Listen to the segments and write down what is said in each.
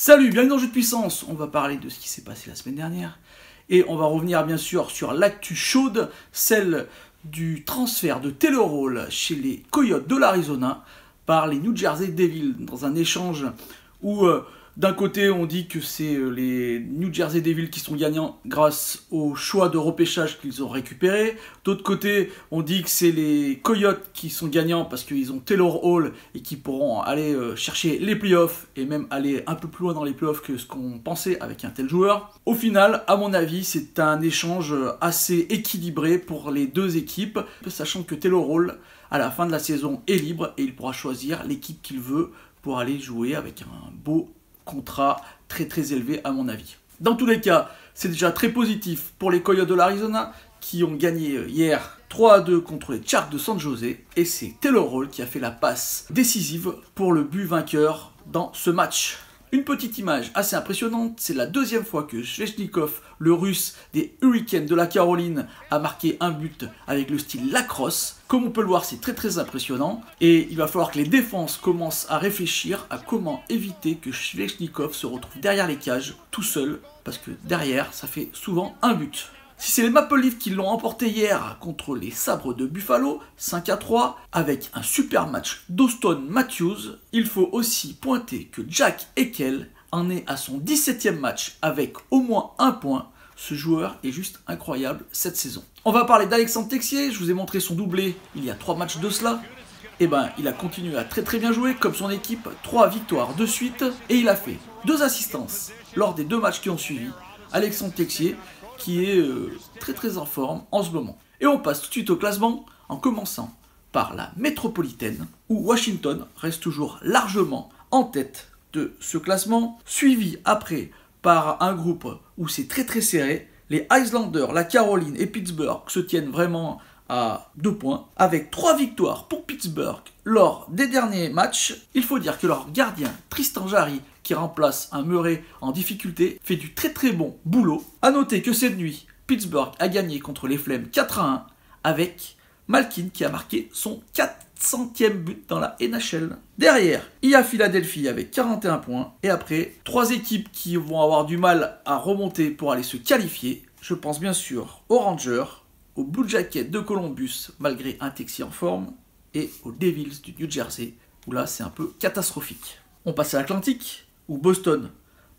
Salut, bienvenue dans Jeu de Puissance. On va parler de ce qui s'est passé la semaine dernière. Et on va revenir bien sûr sur l'actu chaude, celle du transfert de Taylor Hall chez les Coyotes de l'Arizona par les New Jersey Devils dans un échange où d'un côté on dit que c'est les New Jersey Devils qui sont gagnants grâce au choix de repêchage qu'ils ont récupéré. D'autre côté on dit que c'est les Coyotes qui sont gagnants parce qu'ils ont Taylor Hall et qui pourront aller chercher les playoffs et même aller un peu plus loin dans les playoffs que ce qu'on pensait avec un tel joueur. Au final, à mon avis, c'est un échange assez équilibré pour les deux équipes, sachant que Taylor Hall, à la fin de la saison, est libre et il pourra choisir l'équipe qu'il veut pour aller jouer avec un beau contrat très élevé à mon avis. Dans tous les cas, c'est déjà très positif pour les Coyotes de l'Arizona qui ont gagné hier 3-2 contre les Sharks de San Jose et c'est Taylor Hall qui a fait la passe décisive pour le but vainqueur dans ce match. Une petite image assez impressionnante, c'est la deuxième fois que Svechnikov, le russe des Hurricanes de la Caroline, a marqué un but avec le style lacrosse. Comme on peut le voir, c'est très impressionnant. Et il va falloir que les défenses commencent à réfléchir à comment éviter que Svechnikov se retrouve derrière les cages tout seul, parce que derrière, ça fait souvent un but. Si c'est les Maple Leafs qui l'ont emporté hier contre les Sabres de Buffalo, 5-3, avec un super match d'Auston Matthews, il faut aussi pointer que Jack Eichel en est à son 17e match avec au moins un point. Ce joueur est juste incroyable cette saison. On va parler d'Alexandre Texier, je vous ai montré son doublé il y a 3 matchs de cela. Et ben, il a continué à très bien jouer comme son équipe, 3 victoires de suite, et il a fait 2 assistances lors des 2 matchs qui ont suivi. Alexandre Texier, qui est très en forme en ce moment. Et on passe tout de suite au classement, en commençant par la métropolitaine, où Washington reste toujours largement en tête de ce classement, suivi après par un groupe où c'est très serré. Les Islanders, la Caroline et Pittsburgh se tiennent vraiment à 2 points, avec 3 victoires pour Pittsburgh lors des derniers matchs. Il faut dire que leur gardien, Tristan Jarry, qui remplace un Murray en difficulté, fait du très bon boulot. A noter que cette nuit, Pittsburgh a gagné contre les Flames 4-1 avec Malkin qui a marqué son 400e but dans la NHL. Derrière, il y a Philadelphie avec 41 points. Et après, 3 équipes qui vont avoir du mal à remonter pour aller se qualifier. Je pense bien sûr aux Rangers, aux Blue Jackets de Columbus, malgré un Texier en forme, et aux Devils du New Jersey, où là c'est un peu catastrophique. On passe à l'Atlantique, où Boston,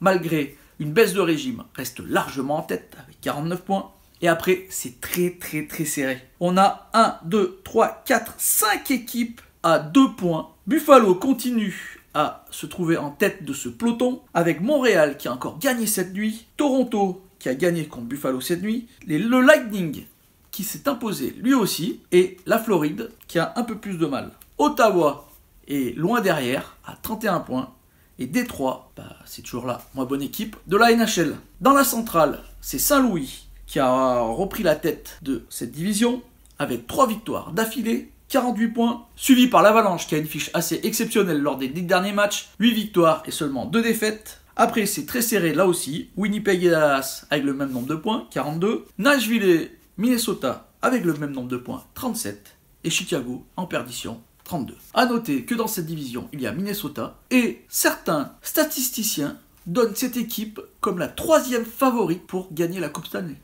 malgré une baisse de régime, reste largement en tête avec 49 points. Et après, c'est très serré. On a 1, 2, 3, 4, 5 équipes à 2 points. Buffalo continue à se trouver en tête de ce peloton, avec Montréal qui a encore gagné cette nuit, Toronto qui a gagné contre Buffalo cette nuit, le Lightning qui s'est imposé lui aussi, et la Floride qui a un peu plus de mal. Ottawa est loin derrière, à 31 points. Et Détroit, c'est toujours la moins bonne équipe de la NHL. Dans la centrale, c'est Saint-Louis qui a repris la tête de cette division avec 3 victoires d'affilée, 48 points, suivi par l'Avalanche qui a une fiche assez exceptionnelle lors des 10 derniers matchs, 8 victoires et seulement 2 défaites. Après, c'est très serré là aussi, Winnipeg et Dallas avec le même nombre de points, 42, Nashville et Minnesota avec le même nombre de points, 37, et Chicago en perdition, 32. A noter que dans cette division, il y a Minnesota, et certains statisticiens donnent cette équipe comme la 3e favorite pour gagner la Coupe Stanley.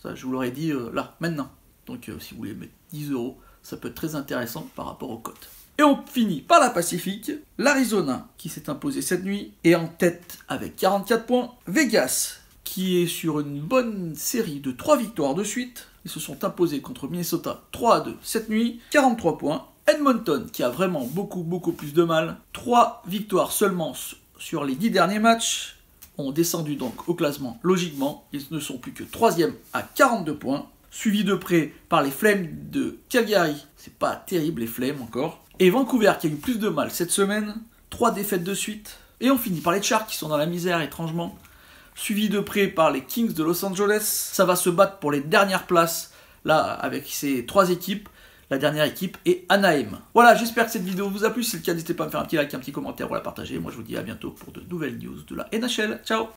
Ça, je vous l'aurais dit là, maintenant. Donc si vous voulez mettre 10 €, ça peut être très intéressant par rapport aux cotes. Et on finit par la Pacifique, l'Arizona qui s'est imposé cette nuit, est en tête avec 44 points, Vegas qui est sur une bonne série de 3 victoires de suite, ils se sont imposés contre Minnesota 3-2 cette nuit, 43 points, Edmonton, qui a vraiment beaucoup plus de mal, 3 victoires seulement sur les 10 derniers matchs, ont descendu donc au classement logiquement. Ils ne sont plus que 3e à 42 points, suivi de près par les Flames de Calgary. C'est pas terrible les Flames encore. Et Vancouver qui a eu plus de mal cette semaine, 3 défaites de suite. Et on finit par les Sharks qui sont dans la misère étrangement, suivi de près par les Kings de Los Angeles. Ça va se battre pour les dernières places, là avec ces 3 équipes. La dernière équipe est Anaheim. Voilà, j'espère que cette vidéo vous a plu. Si c'est le cas, n'hésitez pas à me faire un petit like, un petit commentaire ou à la partager. Moi, je vous dis à bientôt pour de nouvelles news de la NHL. Ciao!